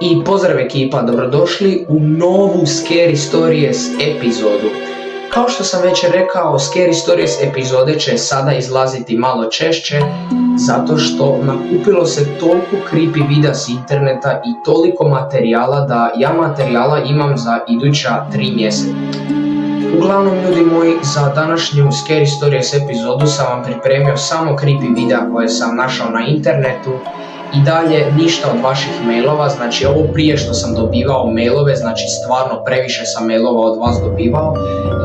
I pozdrav ekipa, dobrodošli u novu Scary Stories epizodu. Kao što sam već rekao, Scary Stories epizode će sada izlaziti malo češće, zato što nakupilo se toliko creepy videa s interneta i toliko materijala da ja materijala imam za iduća 3 mjeseca. Uglavnom, ljudi moji, za današnju Scary Stories epizodu sam vam pripremio samo creepy videa koje sam našao na internetu. I dalje ništa od vaših mailova, znači ovo prije što sam dobivao mailove, znači stvarno previše sam mailova od vas dobivao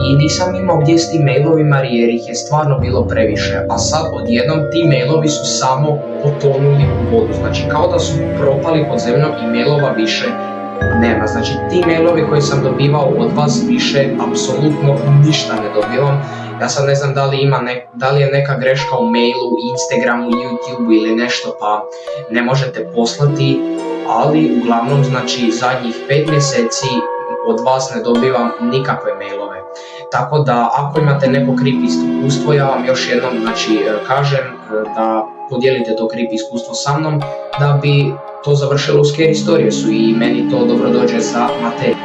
i nisam imao gdje s tim mailovima jer ih je stvarno bilo previše, a sad odjednom ti mailovi su samo potonuli u vodu, znači kao da su propali pod zemljom i mailova više nema. Znači ti mailovi koje sam dobivao od vas više apsolutno ništa ne dobivam. Ja sad ne znam da li je neka greška u mailu, Instagramu, YouTubeu ili nešto pa ne možete poslati, ali uglavnom znači zadnjih 5 mjeseci od vas ne dobivam nikakve mailove. Tako da ako imate neko creepy iskustvo, ja vam još jednom znači kažem da podijelite to creepy iskustvo sa mnom da bi to završilo u Scary Storiesu i meni to dobro dođe za materiju.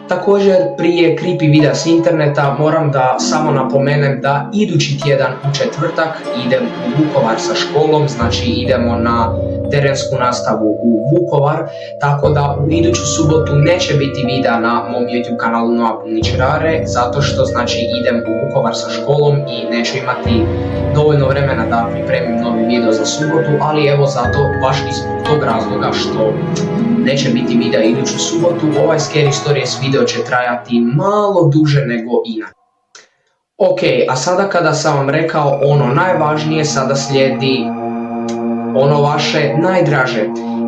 Također, prije creepy videa s interneta moram da samo napomenem da idući tjedan u četvrtak idem u Vukovar sa školom, znači idemo na terensku nastavu u Vukovar, tako da u iduću subotu neće biti videa na mom YouTube kanalu NASTAVLJAMO, zato što znači idem u Vukovar sa školom i neću imati dovoljno vremena da pripremim novi video za subotu, ali evo zato baš zbog tog razloga što neće biti videa iduću subotu, ovaj Scary Stories video će trajati malo duže nego inače. Ok, a sada kada sam vam rekao ono najvažnije, sada slijedi ono vaše najdraže,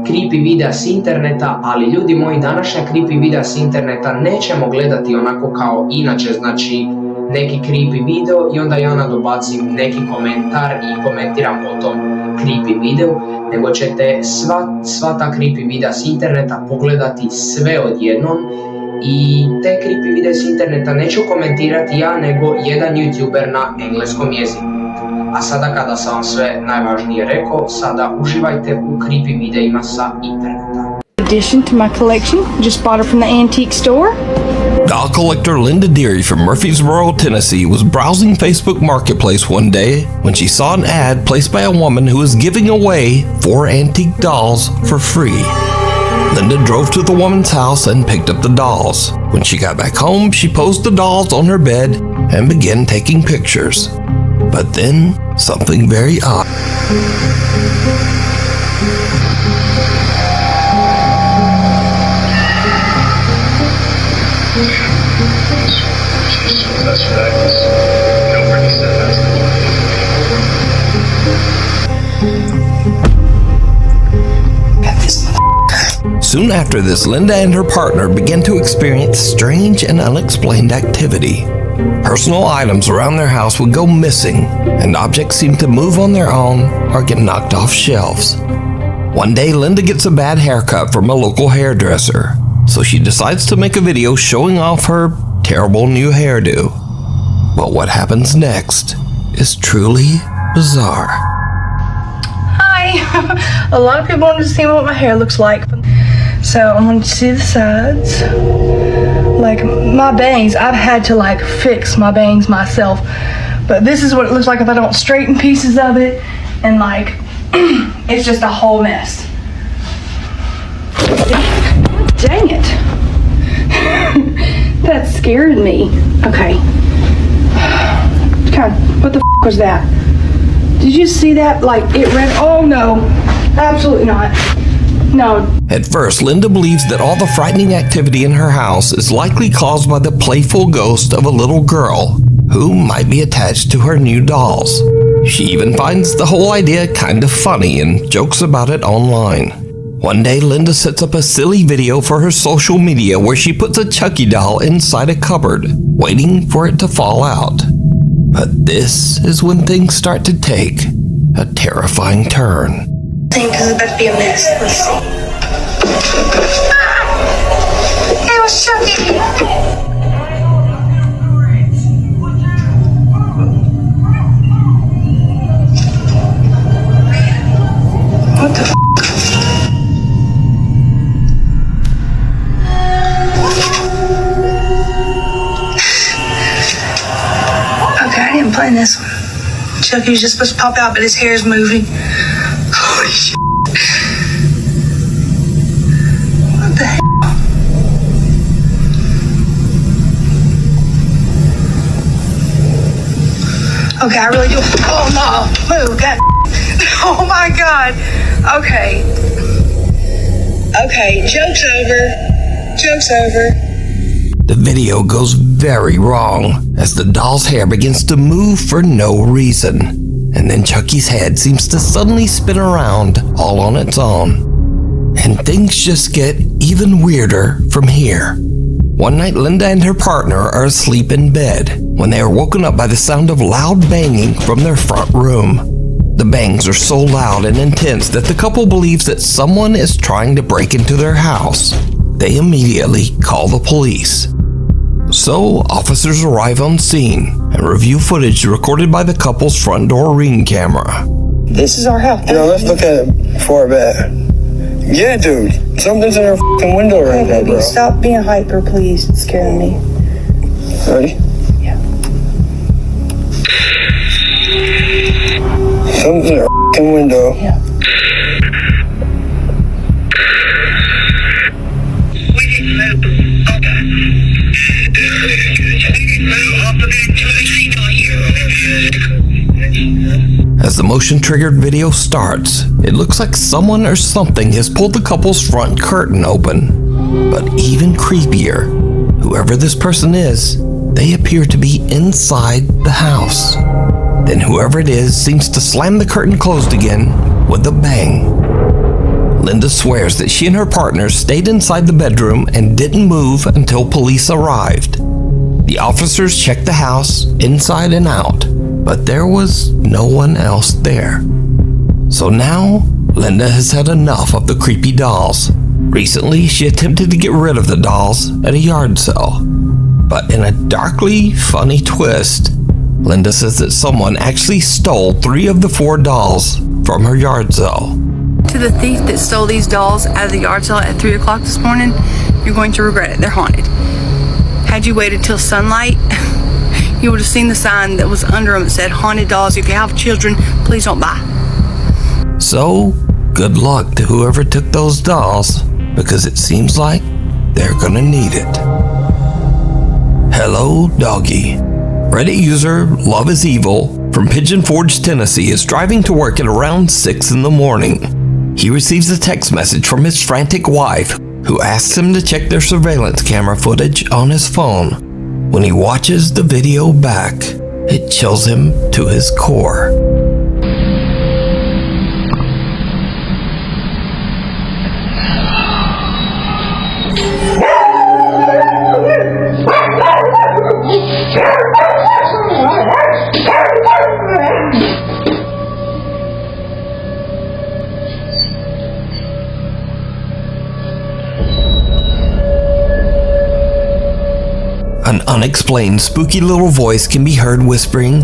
creepy videa s interneta, ali ljudi moji, današnja creepy videa s interneta nećemo gledati onako kao inače, znači neki creepy video i onda ja nadobacim neki komentar i komentiram o tom creepy videu, nego ćete sva ta creepy videa s interneta pogledati sve odjednom i te creepy videa s interneta neću komentirati ja, nego jedan YouTuber na engleskom jeziku. A sada kada sam vam sve najvažnije rekao, sada uživajte u creepy videima sa interneta. Addition to my collection, just bought her from the antique store. Doll collector Linda Deary from Murfreesboro, Tennessee was browsing Facebook Marketplace one day when she saw an ad placed by a woman who was giving away 4 antique dolls for free. Linda drove to the woman's house and picked up the dolls. When she got back home, she posed the dolls on her bed and began taking pictures. But then, something very odd. Soon after this, Linda and her partner began to experience strange and unexplained activity. Personal items around their house would go missing, and objects seemed to move on their own or get knocked off shelves. One day, Linda gets a bad haircut from a local hairdresser, so she decides to make a video showing off her terrible new hairdo. But what happens next is truly bizarre. Hi! A lot of people want to see what my hair looks like. So I want to see the sides. Like my bangs, I've had to like fix my bangs myself. But this is what it looks like if I don't straighten pieces of it. And like, it's just a whole mess. Dang it. That scared me. Okay. God, what the f was that? Did you see that? Like it ran, oh no, absolutely not. No. At first, Linda believes that all the frightening activity in her house is likely caused by the playful ghost of a little girl who might be attached to her new dolls. She even finds the whole idea kind of funny and jokes about it online. One day, Linda sets up a silly video for her social media where she puts a Chucky doll inside a cupboard, waiting for it to fall out. But this is when things start to take a terrifying turn. Because it's about to be a mess. Let's see. Ah! It was Chucky! What the f? Chucky's just supposed to pop out, but his hair is moving. Holy shit. What the hell? Okay, I really do. Oh no, move that. Oh my God. Okay. Okay, joke's over. Joke's over. The video goes very wrong as the doll's hair begins to move for no reason. And then Chucky's head seems to suddenly spin around all on its own. And things just get even weirder from here. One night, Linda and her partner are asleep in bed when they are woken up by the sound of loud banging from their front room. The bangs are so loud and intense that the couple believes that someone is trying to break into their house. They immediately call the police. So, officers arrive on scene and review footage recorded by the couple's front door ring camera. This is our house. You know, let's look at it before bed. Yeah, dude. Something's in our f***ing window right now, bro. Stop being hyper, please. It's scaring me. Ready? Yeah. Something's in our f***ing window. Yeah. We didn't move. Okay. Move off the bed to the seat on you. As the motion-triggered video starts, it looks like someone or something has pulled the couple's front curtain open. But even creepier, whoever this person is, they appear to be inside the house. Then whoever it is seems to slam the curtain closed again with a bang. Linda swears that she and her partner stayed inside the bedroom and didn't move until police arrived. The officers checked the house inside and out, but there was no one else there. So now, Linda has had enough of the creepy dolls. Recently, she attempted to get rid of the dolls at a yard sale. But in a darkly funny twist, Linda says that someone actually stole 3 of the 4 dolls from her yard sale. To the thief that stole these dolls out of the yard sale at 3 o'clock this morning, you're going to regret it. They're haunted. Had you waited till sunlight, you would have seen the sign that was under them that said, haunted dolls. If you have children, please don't buy. So, good luck to whoever took those dolls, because it seems like they're gonna need it. Hello, doggy. Reddit user Love is Evil from Pigeon Forge, Tennessee is driving to work at around 6 in the morning. He receives a text message from his frantic wife, who asks him to check their surveillance camera footage on his phone. When he watches the video back, it chills him to his core. An unexplained spooky little voice can be heard whispering,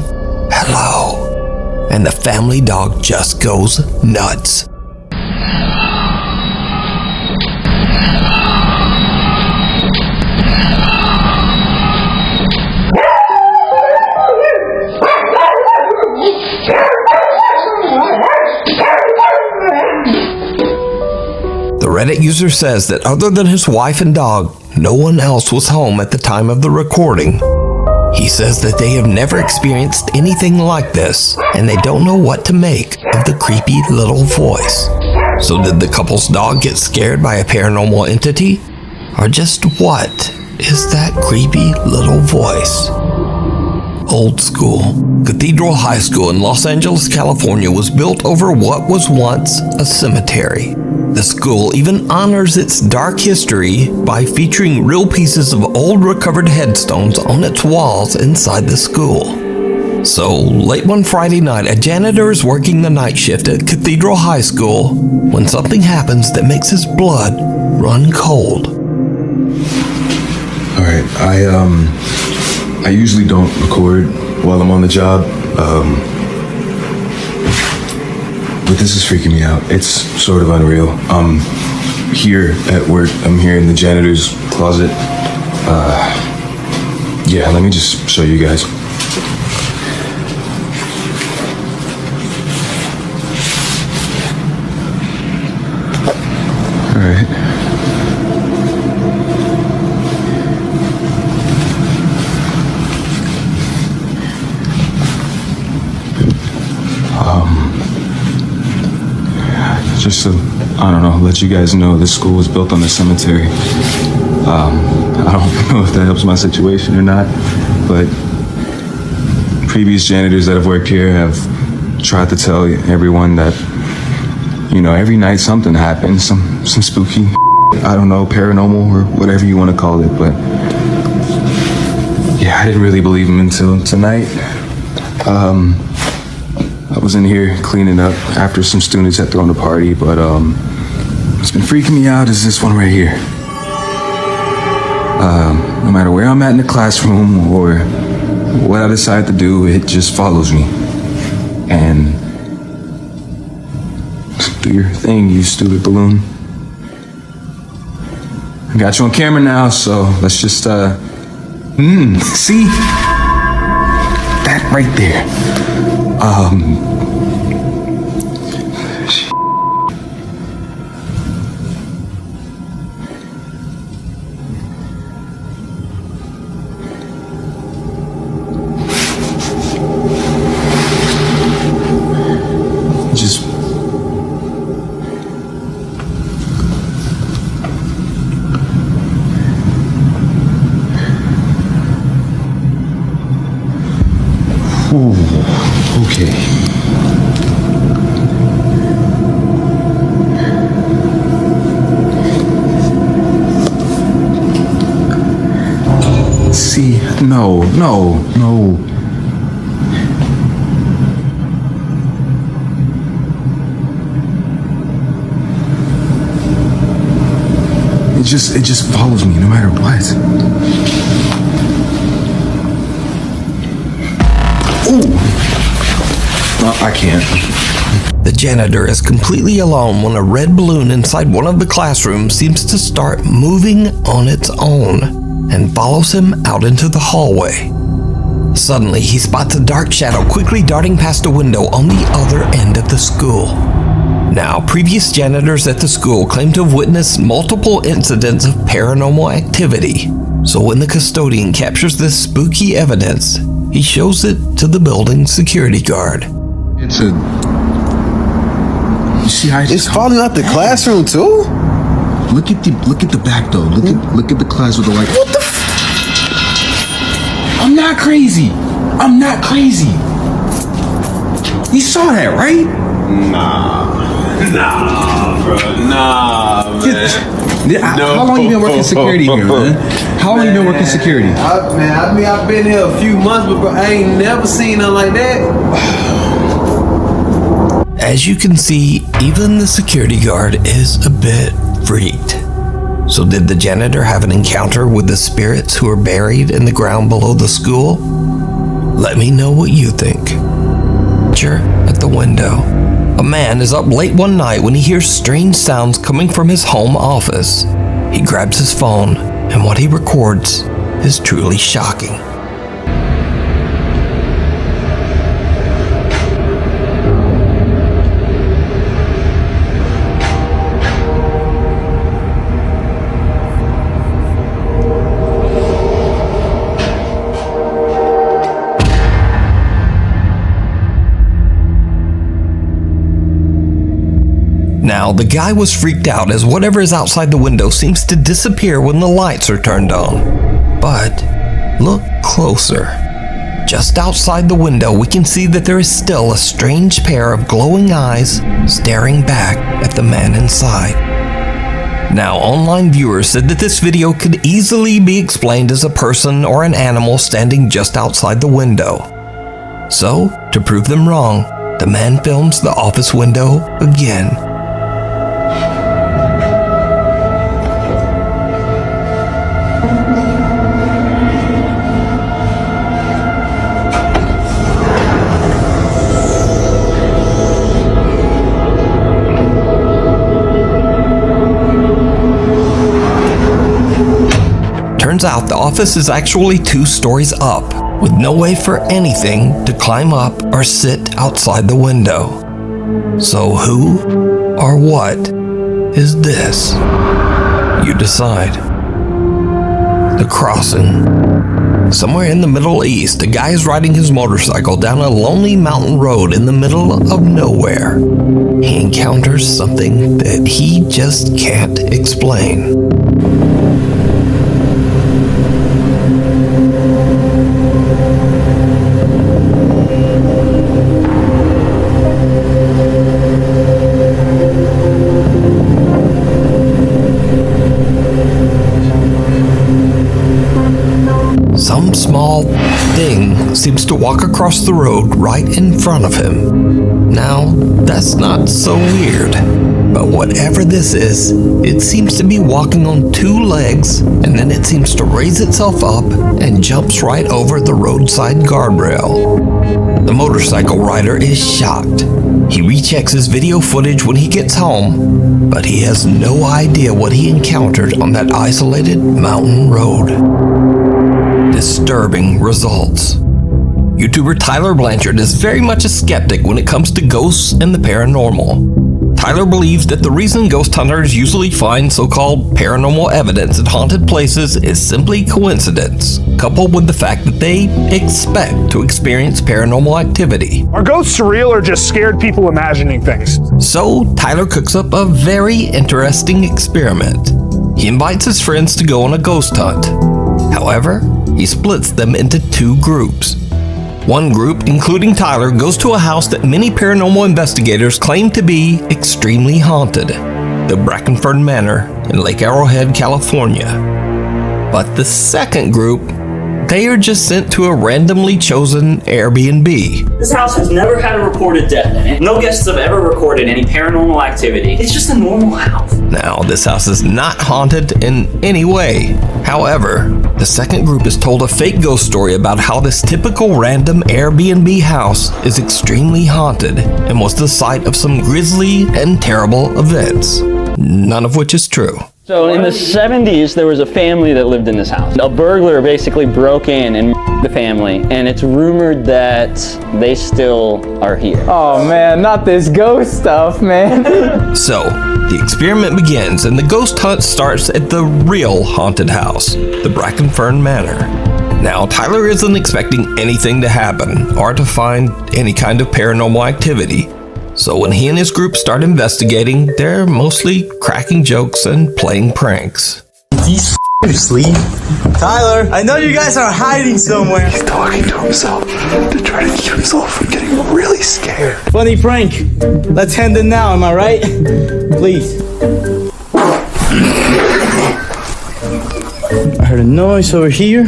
"Hello," and the family dog just goes nuts. The Reddit user says that other than his wife and dog, no one else was home at the time of the recording. He says that they have never experienced anything like this, and they don't know what to make of the creepy little voice. So did the couple's dog get scared by a paranormal entity? Or just what is that creepy little voice? Old School. Cathedral High School in Los Angeles, California was built over what was once a cemetery. The school even honors its dark history by featuring real pieces of old recovered headstones on its walls inside the school. So, late one Friday night, a janitor is working the night shift at Cathedral High School when something happens that makes his blood run cold. Alright, I usually don't record while I'm on the job, but this is freaking me out. It's sort of unreal. I'm here at work. I'm here in the janitor's closet. Yeah, let me just show you guys. just to, I don't know, let you guys know this school was built on a cemetery. I don't know if that helps my situation or not, but previous janitors that have worked here have tried to tell everyone that, you know, every night something happens, some spooky, I don't know, paranormal or whatever you want to call it, but yeah, I didn't really believe him until tonight. I was in here cleaning up after some students had thrown a party, but what's been freaking me out is this one right here. No matter where I'm at in the classroom or what I decide to do, it just follows me. And do your thing, you stupid balloon. I got you on camera now, so let's just, see? That right there. Just okay. See, no. It just follows me no matter what. Ooh. No, I can't. The janitor is completely alone when a red balloon inside one of the classrooms seems to start moving on its own and follows him out into the hallway. Suddenly, he spots a dark shadow quickly darting past a window on the other end of the school. Now, previous janitors at the school claim to have witnessed multiple incidents of paranormal activity. So when the custodian captures this spooky evidence, he shows it to the building's security guard. It's a... You see how It's falling out the classroom too? Look at the back though. Look at the class with the white... What the I'm not crazy. You saw that, right? Nah, bro. Nah, man. How long you been working security here, man? How long you been working security? I've been here a few months, but bro, I ain't never seen nothing like that. As you can see, even the security guard is a bit freaked. So did the janitor have an encounter with the spirits who are buried in the ground below the school? Let me know what you think. At the window. A man is up late one night when he hears strange sounds coming from his home office. He grabs his phone, and what he records is truly shocking. Now, the guy was freaked out as whatever is outside the window seems to disappear when the lights are turned on. But look closer. Just outside the window, we can see that there is still a strange pair of glowing eyes staring back at the man inside. Now, online viewers said that this video could easily be explained as a person or an animal standing just outside the window. So, to prove them wrong, the man films the office window again. Turns out the office is actually 2 stories up, with no way for anything to climb up or sit outside the window. So who or what is this? You decide. The Crossing. Somewhere in the Middle East, a guy is riding his motorcycle down a lonely mountain road in the middle of nowhere. He encounters encounters something that he just can't explain. Some small thing seems to walk across the road right in front of him. Now, that's not so weird, but whatever this is, it seems to be walking on two legs, and then it seems to raise itself up and jumps right over the roadside guardrail. The motorcycle rider is shocked. He rechecks his video footage when he gets home, but he has no idea what he encountered on that isolated mountain road. Disturbing results. YouTuber Tyler Blanchard is very much a skeptic when it comes to ghosts and the paranormal. Tyler believes that the reason ghost hunters usually find so-called paranormal evidence at haunted places is simply coincidence, coupled with the fact that they expect to experience paranormal activity. Are ghosts real or just scared people imagining things? So Tyler cooks up a very interesting experiment. He invites his friends to go on a ghost hunt. However, he splits them into two groups. One group, including Tyler, goes to a house that many paranormal investigators claim to be extremely haunted, the Brackenford Manor in Lake Arrowhead, California. But the second group, they are just sent to a randomly chosen Airbnb. This house has never had a reported death in it. No guests have ever recorded any paranormal activity. It's just a normal house. Now, this house is not haunted in any way. However, the second group is told a fake ghost story about how this typical random Airbnb house is extremely haunted and was the site of some grisly and terrible events, none of which is true. So in the 70s, there was a family that lived in this house. A burglar basically broke in and the family, and it's rumored that they still are here. Oh man, not this ghost stuff, man. So, the experiment begins and the ghost hunt starts at the real haunted house, the Brackenfern Manor. Now, Tyler isn't expecting anything to happen or to find any kind of paranormal activity. So when he and his group start investigating, they're mostly cracking jokes and playing pranks. He's asleep. Tyler, I know you guys are hiding somewhere. He's talking to himself to try to keep himself from getting really scared. Funny prank. Let's end it now, am I right? Please. I heard a noise over here.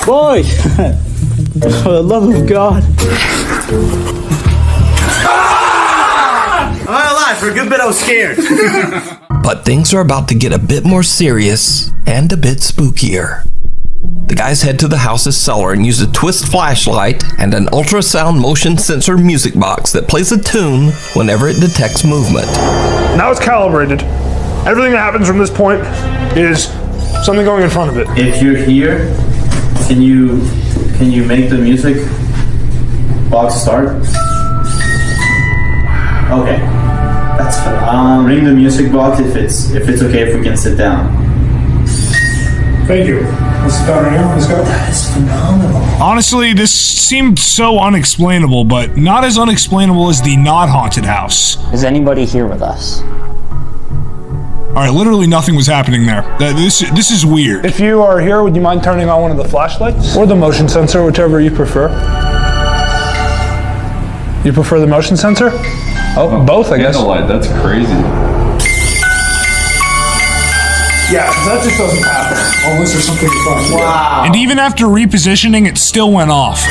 Boy, for the love of God. I'm not alive. For a good bit I was scared. But things are about to get a bit more serious and a bit spookier. The guys head to the house's cellar and use a twist flashlight and an ultrasound motion sensor music box that plays a tune whenever it detects movement. Now it's calibrated. Everything that happens from this point is something going in front of it. If you're here, can you make the music box start? Okay, that's fine. Ring the music box if it's okay if we can sit down. Thank you. Let's sit down right now. Let's go. That is phenomenal. Honestly, this seemed so unexplainable, but not as unexplainable as the not haunted house. Is anybody here with us? All right, literally nothing was happening there. This is weird. If you are here, would you mind turning on one of the flashlights? Or the motion sensor, whichever you prefer. You prefer the motion sensor? Oh, both, I guess. Candlelight, that's crazy. Yeah, because that just doesn't happen, unless there's something fun. Wow. And even after repositioning, it still went off.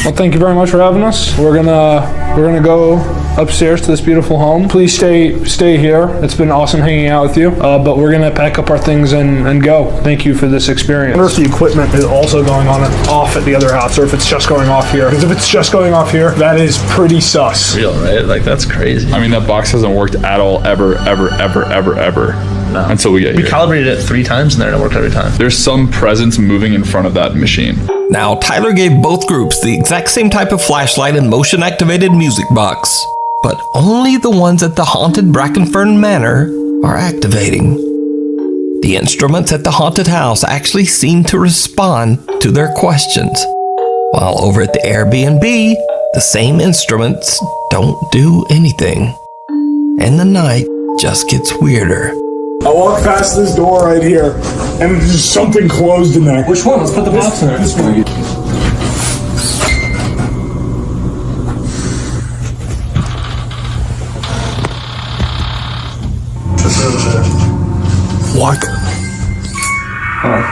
Well, thank you very much for having us. We're gonna go upstairs to this beautiful home. Please stay here. It's been awesome hanging out with you. But we're gonna pack up our things and go. Thank you for this experience. I wonder if the equipment is also going on and off at the other house, or if it's just going off here. Because if it's just going off here, that is pretty sus. Real, right? Like, that's crazy. I mean, that box hasn't worked at all, ever. No. Until we get here. We calibrated it 3 times and it worked every time. There's some presence moving in front of that machine. Now, Tyler gave both groups the exact same type of flashlight and motion-activated music box. but only the ones at the haunted Brackenfern Manor are activating. The instruments at the haunted house actually seem to respond to their questions, while over at the Airbnb, the same instruments don't do anything. And the night just gets weirder. I walk past this door right here, and there's something closed in there. Which one? Let's put the box in there. This one. What? Oh.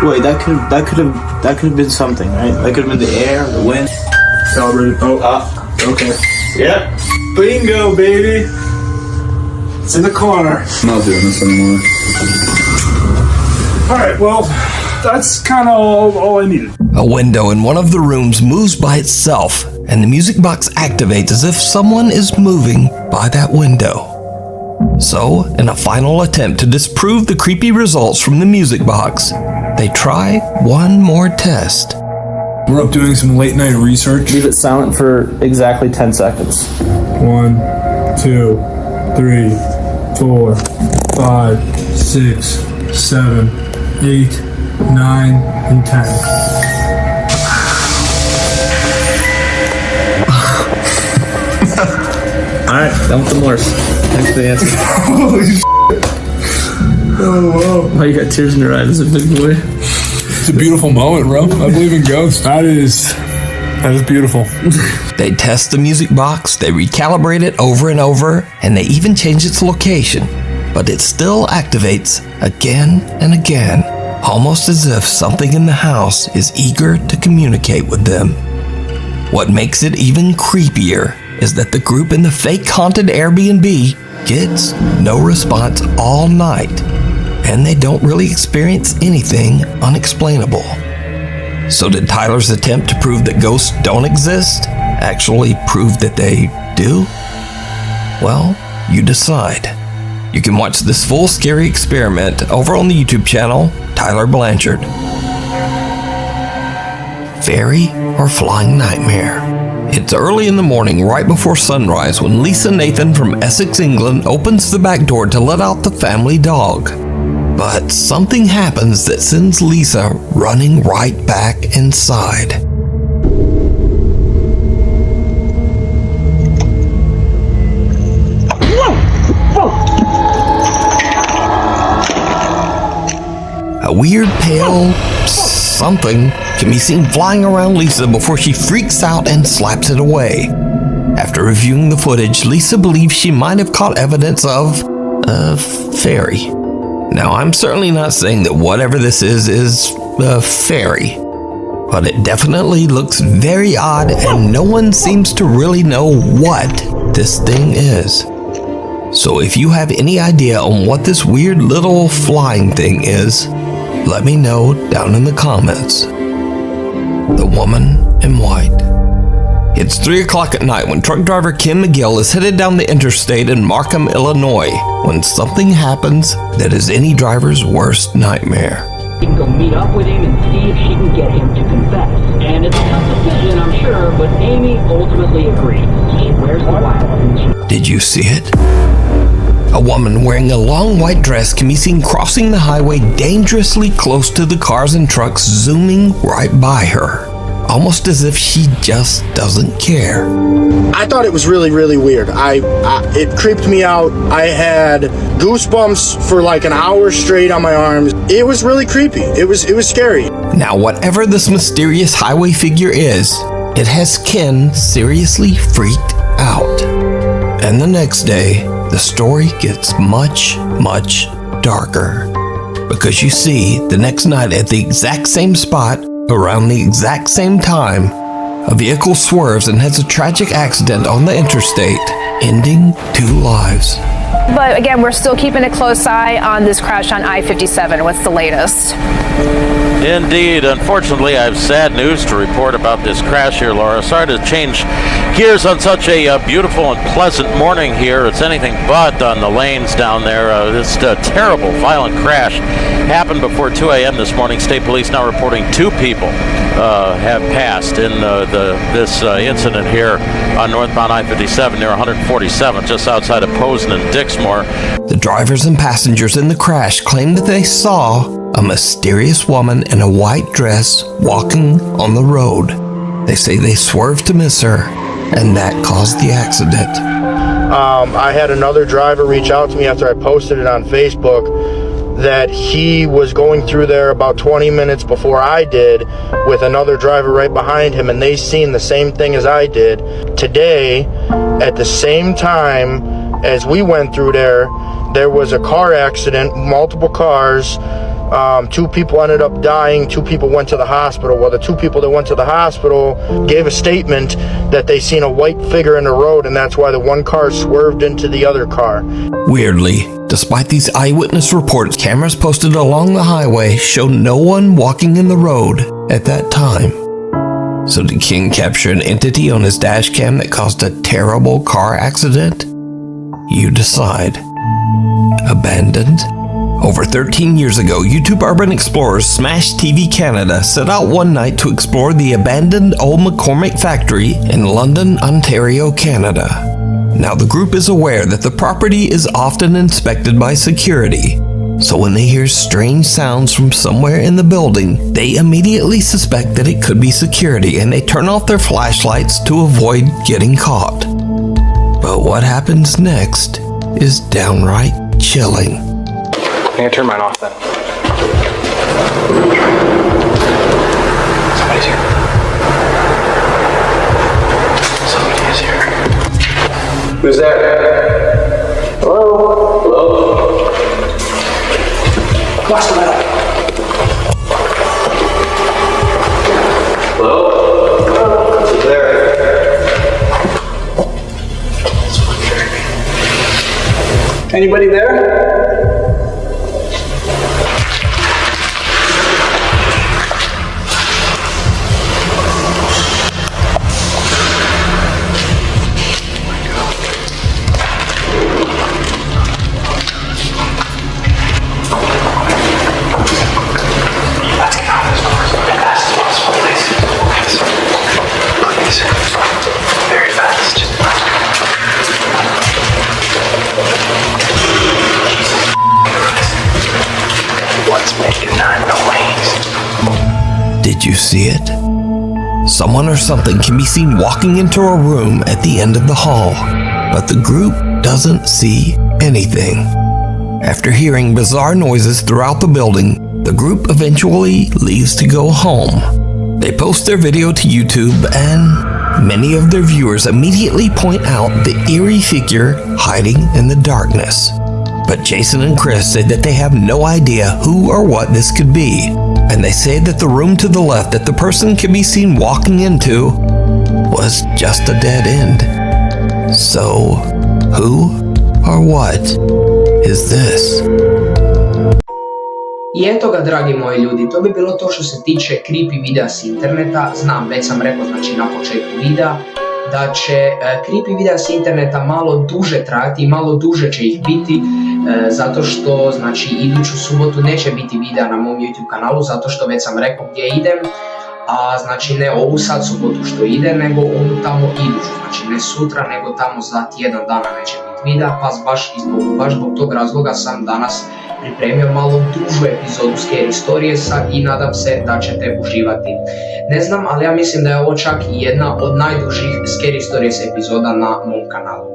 Wait, that could have been something, right? That could have been the air, the wind. Calibrated. Okay. Yep. Bingo, baby. It's in the corner. I'm not doing this anymore. Alright, well, that's kind of all I needed. A window in one of the rooms moves by itself, and the music box activates as if someone is moving by that window. So, in a final attempt to disprove the creepy results from the music box, they try one more test. We're up doing some late night research. Leave it silent for exactly 10 seconds. 1, 2, 3, 4, 5, 6, 7, 8, 9, and 10. Alright, done with the Morse. Thanks for the answer. Holy shit. Oh, wow. Why you got tears in your eyes? Is it big boy? It's a beautiful moment, bro. I believe in ghosts. That is beautiful. They test the music box, they recalibrate it over and over, and they even change its location. But it still activates again and again, almost as if something in the house is eager to communicate with them. What makes it even creepier is that the group in the fake haunted Airbnb gets no response all night, and they don't really experience anything unexplainable. So did Tyler's attempt to prove that ghosts don't exist actually prove that they do? Well, you decide. You can watch this full scary experiment over on the YouTube channel, Tyler Blanchard. Fairy or Flying Nightmare? It's early in the morning, right before sunrise, when Lisa Nathan from Essex, England opens the back door to let out the family dog. But something happens that sends Lisa running right back inside. A weird pale something can be seen flying around Lisa before she freaks out and slaps it away. After reviewing the footage, Lisa believes she might have caught evidence of a fairy. Now, I'm certainly not saying that whatever this is a fairy, but it definitely looks very odd and no one seems to really know what this thing is. So if you have any idea on what this weird little flying thing is, let me know down in the comments. The Woman in White. It's 3 o'clock at night when truck driver Kim McGill is headed down the interstate in Markham, Illinois, when something happens that is any driver's worst nightmare. You can go meet up with him and see if she can get him to confess. And it's a tough decision, I'm sure, but Amy ultimately agrees. So she wears the white. Did you see it? A woman wearing a long white dress can be seen crossing the highway dangerously close to the cars and trucks zooming right by her, almost as if she just doesn't care. I thought it was really, really weird. It creeped me out. I had goosebumps for like an hour straight on my arms. It was really creepy. It was scary. Now, whatever this mysterious highway figure is, it has Ken seriously freaked out. And the next day, the story gets much, much darker. Because you see, the next night at the exact same spot, around the exact same time, a vehicle swerves and has a tragic accident on the interstate, ending 2 lives. But again, we're still keeping a close eye on this crash on I-57. What's the latest? Indeed. Unfortunately, I have sad news to report about this crash here, Laura. Sorry to change gears on such a beautiful and pleasant morning here. It's anything but on the lanes down there. This terrible, violent crash happened before 2 a.m. this morning. State police now reporting 2 people have passed in this incident here on northbound I-57 near 147, just outside of Posen and Dixmoor. The drivers and passengers in the crash claimed that they saw a mysterious woman in a white dress walking on the road. They say they swerved to miss her, and that caused the accident. I had another driver reach out to me after I posted it on Facebook that he was going through there about 20 minutes before I did with another driver right behind him, and they seen the same thing as I did. Today, at the same time as we went through there was a car accident, multiple cars. 2 people ended up dying, 2 people went to the hospital. Well, the 2 people that went to the hospital gave a statement that they seen a white figure in the road, and that's why the one car swerved into the other car. Weirdly, despite these eyewitness reports, cameras posted along the highway showed no one walking in the road at that time. So did King capture an entity on his dash cam that caused a terrible car accident? You decide. Abandoned? Over 13 years ago, YouTube urban explorers Smash TV Canada set out one night to explore the abandoned old McCormick factory in London, Ontario, Canada. Now the group is aware that the property is often inspected by security, so when they hear strange sounds from somewhere in the building, they immediately suspect that it could be security, and they turn off their flashlights to avoid getting caught. But what happens next is downright chilling. I'm gonna turn mine off then. Somebody's here. Somebody is here. Who's there? Hello? Hello? Watch the metal. Hello? Who's there? Anybody there? Did you see it? Someone or something can be seen walking into a room at the end of the hall, but the group doesn't see anything. After hearing bizarre noises throughout the building, the group eventually leaves to go home. They post their video to YouTube, and many of their viewers immediately point out the eerie figure hiding in the darkness. But Jason and Chris say that they have no idea who or what this could be, and they say that the room to the left that the person can be seen walking into was just a dead end. So, who or what is this? I eto ga, dragi moji ljudi, to bi bilo to što se tiče creepy videa s interneta. Znam, već sam rekao znači na početku videa da će creepy videa s interneta malo duže trajati i malo duže će ih biti, zato što znači iduću subotu neće biti videa na mom YouTube kanalu, zato što već sam rekao gdje idem, a znači ne ovu sad subotu što ide, nego onu tamo iduću, znači ne sutra, nego tamo za tjedan dana neće biti videa, pa baš zbog tog razloga sam danas pripremio malo dužu epizodu Scary Storiesa i nadam se da ćete uživati. Ne znam, ali ja mislim da je ovo čak i jedna od najdužih Scary Stories epizoda na mom kanalu.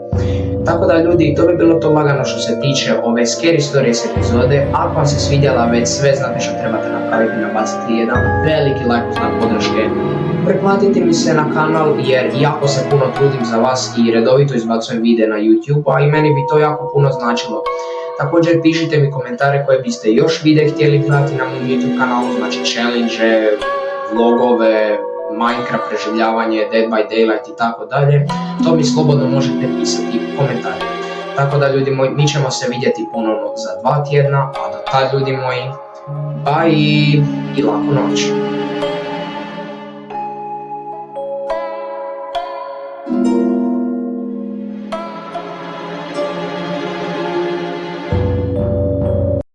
Tako da ljudi, to bi bilo to lagano što se tiče ove Scary Stories epizode. Ako vam se svidjela, već sve znate što trebate napraviti, nabaciti jedan veliki like u znak podrške. Preplatite mi se na kanal jer jako se puno trudim za vas i redovito izbacujem videe na YouTube, a i meni bi to jako puno značilo. Također pišite mi komentare koje biste još videe htjeli gledati na mom YouTube kanalu, znači challenge, vlogove, Minecraft preživljavanje, Dead by Daylight i tako dalje. To mi slobodno možete pisati u komentarima. Tako da ljudi moji, mi ćemo se vidjeti ponovno za 2 tjedna, a do tad ljudi moji, bye i laku noć.